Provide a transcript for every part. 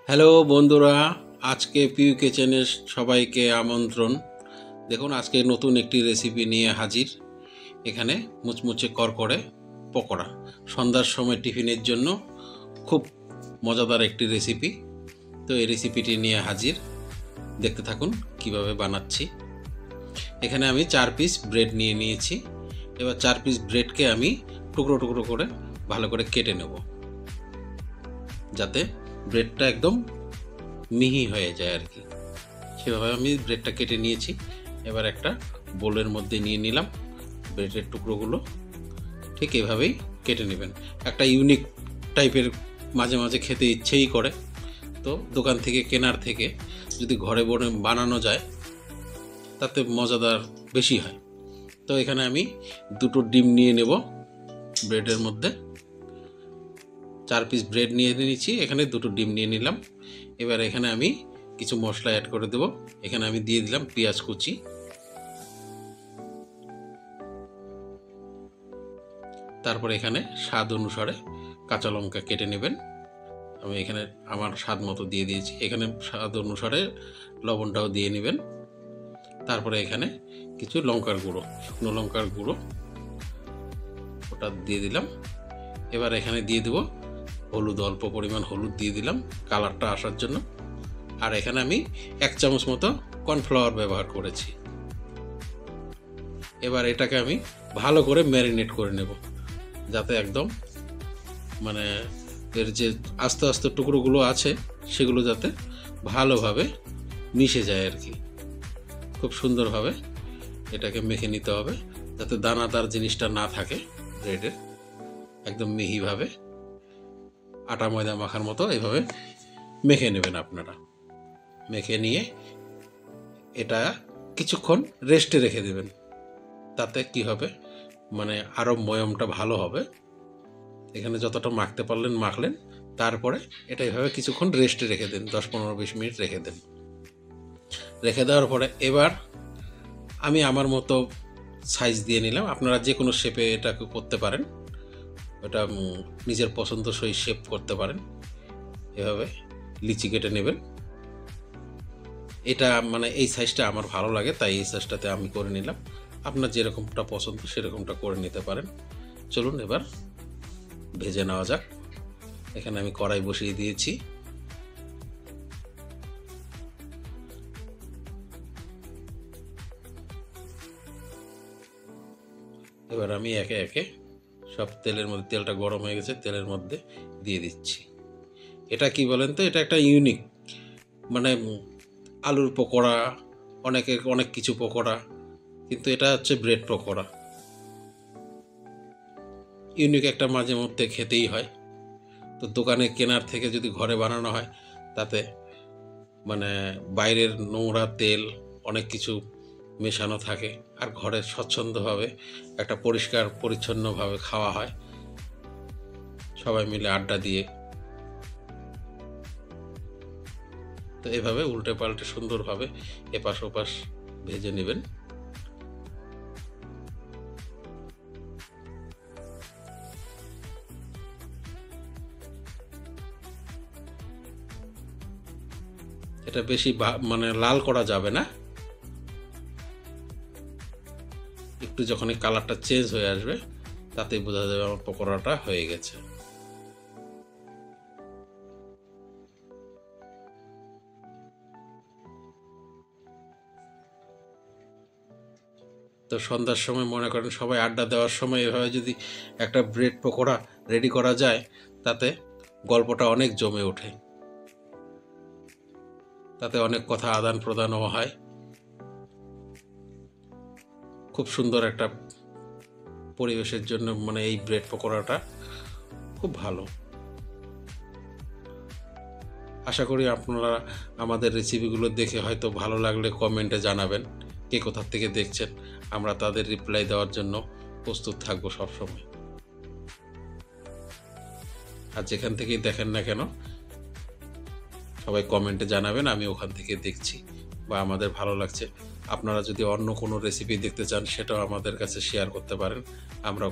Hello বন্ধুরা, আজকে পিউ কিচেনের সবাইকে আমন্ত্রণ। দেখুন, আজকে নতুন একটি রেসিপি নিয়ে হাজির। এখানে মুচমুচে করকরে পকোড়া, সন্ধ্যার সময় টিফিনের জন্য খুব মজাদার একটি রেসিপি। তো এই রেসিপিটি নিয়ে হাজির, দেখতে থাকুন কিভাবে বানাচ্ছি। এখানে আমি 4 পিস ব্রেড নিয়ে নিয়েছি। এবার 4 পিস ব্রেডকে আমি টুকরো টুকরো করে ভালো করে কেটে নেব, যাতে ব্রেডটা একদম মিহি হয়ে যায় আর কি। সেভাবে আমি ব্রেডটা কেটে নিয়েছি। এবার একটা বোলের মধ্যে নিয়ে নিলাম ব্রেডের টুকরোগুলো। ঠিক এভাবেই কেটে নেবেন। একটা ইউনিক টাইপের মাঝে মাঝে খেতে ইচ্ছেই করে, তো দোকান থেকে কেনার থেকে যদি ঘরে বানানো যায় তাতে মজাদার বেশি হয়। তো এখানে আমি 2টো ডিম নিয়ে নেব ব্রেডের মধ্যে। 4 পিস ব্রেড নিয়ে নিয়েছি, এখানে 2টো ডিম নিয়ে নিলাম। এবার এখানে আমি কিছু মশলা অ্যাড করে দেব। এখানে আমি দিয়ে দিলাম পেঁয়াজ কুচি, তারপর এখানে স্বাদ অনুসারে কাঁচা লঙ্কা কেটে নেবেন। আমি এখানে আমার স্বাদ মতো দিয়ে দিয়েছি। এখানে স্বাদ অনুসারে লবণটাও দিয়ে নেবেন। তারপরে এখানে কিছু লঙ্কার গুঁড়ো, শুকনো লঙ্কার গুঁড়ো, ওটা দিয়ে দিলাম। এবার এখানে দিয়ে দেব হলুদ, অল্প পরিমাণ হলুদ দিয়ে দিলাম কালারটা আসার জন্য। আর এখানে আমি 1 চামচ মতো কর্নফ্লাওয়ার ব্যবহার করেছি। এবার এটাকে আমি ভালো করে ম্যারিনেট করে নেব, যাতে একদম মানে এর যে আস্তে আস্তে টুকরোগুলো আছে সেগুলো যাতে ভালোভাবে মিশে যায় আর কি। খুব সুন্দরভাবে এটাকে মেখে নিতে হবে, যাতে দানাদার জিনিসটা না থাকে ব্রেডের। একদম মিহিভাবে আটা ময়দা মাখার মতো এভাবে মেখে নেবেন আপনারা। মেখে নিয়ে এটা কিছুক্ষণ রেস্টে রেখে দেবেন। তাতে কি হবে, মানে আরও ময়মটা ভালো হবে। এখানে যতটা মাখতে পারলেন মাখলেন, তারপরে এটা এভাবে কিছুক্ষণ রেস্টে রেখে দেন, 10-15-20 মিনিট রেখে দেন। রেখে দেওয়ার পরে এবার আমি আমার মতো সাইজ দিয়ে নিলাম। আপনারা যে কোনো শেপে এটাকে করতে পারেন, এটা নিজের পছন্দসই শেপ করতে পারেন। এভাবে লিচি কেটে নেবেন। এটা মানে এই সাইজটা আমার ভালো লাগে, তাই এই সাইজটাতে আমি করে নিলাম। আপনার যেরকমটা পছন্দ সেরকমটা করে নিতে পারেন। চলুন এবার ভেজে নেওয়া যাক। এখানে আমি কড়াই বসিয়ে দিয়েছি। এবার আমি একে একে সব তেলের মধ্যে, তেলটা গরম হয়ে গেছে, তেলের মধ্যে দিয়ে দিচ্ছি। এটা কি বলেন তো, এটা একটা ইউনিক, মানে আলুর পকোড়া, অনেকের অনেক কিছু পকোড়া, কিন্তু এটা হচ্ছে ব্রেড পকোড়া। ইউনিক একটা, মাঝে মধ্যে খেতেই হয়। তো দোকানে কেনার থেকে যদি ঘরে বানানো হয়, তাতে মানে বাইরের নোংরা তেল অনেক কিছু মেশানো থাকে, আর ঘরে স্বচ্ছন্দভাবে একটা পরিষ্কার পরিচ্ছন্নভাবে খাওয়া হয় সবাই মিলে আড্ডা দিয়ে। তো এভাবে উল্টে পাল্টে সুন্দরভাবে এপাশ ওপাশ ভেজে নেবেন। এটা বেশি মানে লাল করা যাবে না। একটু যখনই কালারটা চেঞ্জ হয়ে আসবে, তাতেই বোঝা যাবে আমার পকোড়াটা হয়ে গেছে। তো সন্ধ্যার সময় মনে করেন সবাই আড্ডা দেওয়ার সময় এভাবে যদি একটা ব্রেড পকোড়া রেডি করা যায়, তাতে গল্পটা অনেক জমে ওঠে, তাতে অনেক কথা আদান প্রদানও হয়। খুব সুন্দর একটা পরিবেশের জন্য মানে এই ব্রেড পকোড়াটা খুব ভালো। আশা করি আপনারা আমাদের রেসিপিগুলো দেখে হয়তো ভালো লাগলে কমেন্টে জানাবেন কে কোথা থেকে দেখছেন। আমরা তাদের রিপ্লাই দেওয়ার জন্য প্রস্তুত থাকবো সবসময়। আর যেখান থেকেই দেখেন না কেন, সবাই কমেন্টে জানাবেন, আমি ওখান থেকে দেখছি বা আমাদের ভালো লাগছে। আপনারা যদি অন্য কোনো রেসিপি দেখতে চান, সেটাও আমাদের কাছে শেয়ার করতে পারেন। আমরা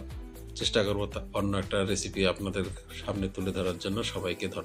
চেষ্টা করব অন্য একটা রেসিপি আপনাদের সামনে তুলে ধরার জন্য। সবাইকে ধন্যবাদ।